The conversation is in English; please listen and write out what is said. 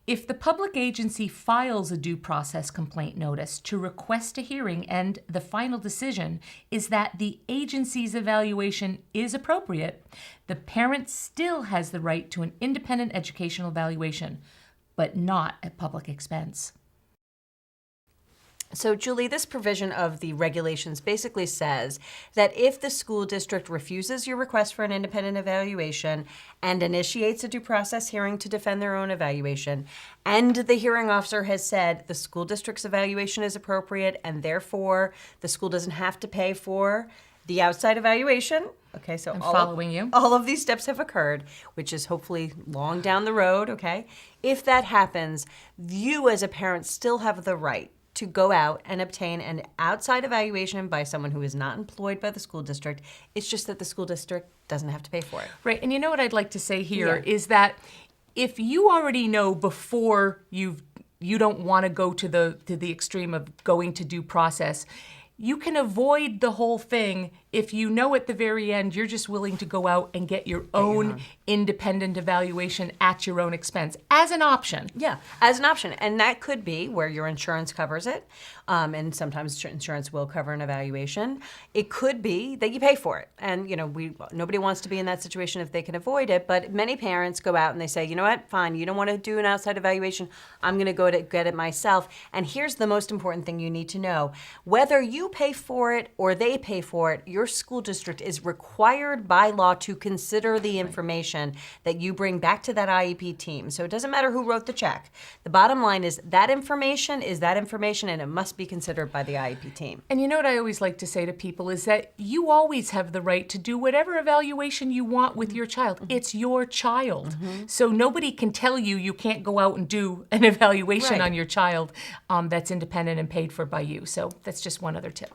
If the public agency files a due process complaint notice to request a hearing and the final decision is that the agency's evaluation is appropriate, the parent still has the right to an independent educational evaluation, but not at public expense. So, Julie, this provision of the regulations basically says that if the school district refuses your request for an independent evaluation and initiates a due process hearing to defend their own evaluation, and the hearing officer has said the school district's evaluation is appropriate and therefore the school doesn't have to pay for the outside evaluation. Okay, so I'm following you. All of these steps have occurred, which is hopefully long down the road, okay? If that happens, you as a parent still have the right to go out and obtain an outside evaluation by someone who is not employed by the school district. It's just that the school district doesn't have to pay for it. Right, and you know what I'd like to say here is that if you already know before you don't want to go to the extreme of going to due process, you can avoid the whole thing if you know at the very end you're just willing to go out and get your own independent evaluation at your own expense as an option. Yeah, as an option. And that could be where your insurance covers it. And sometimes insurance will cover an evaluation. It could be that you pay for it. And, you know, nobody wants to be in that situation if they can avoid it. But many parents go out and they say, you know what, fine, you don't want to do an outside evaluation. I'm going to go to get it myself. And here's the most important thing you need to know. Whether you pay for it or they pay for it, your school district is required by law to consider the information that you bring back to that IEP team. So it doesn't matter who wrote the check. The bottom line is that information and it must be considered by the IEP team. And you know what I always like to say to people is that you always have the right to do whatever evaluation you want with your child. It's your child. So nobody can tell you you can't go out and do an evaluation on your child that's independent and paid for by you. So that's just one other tip.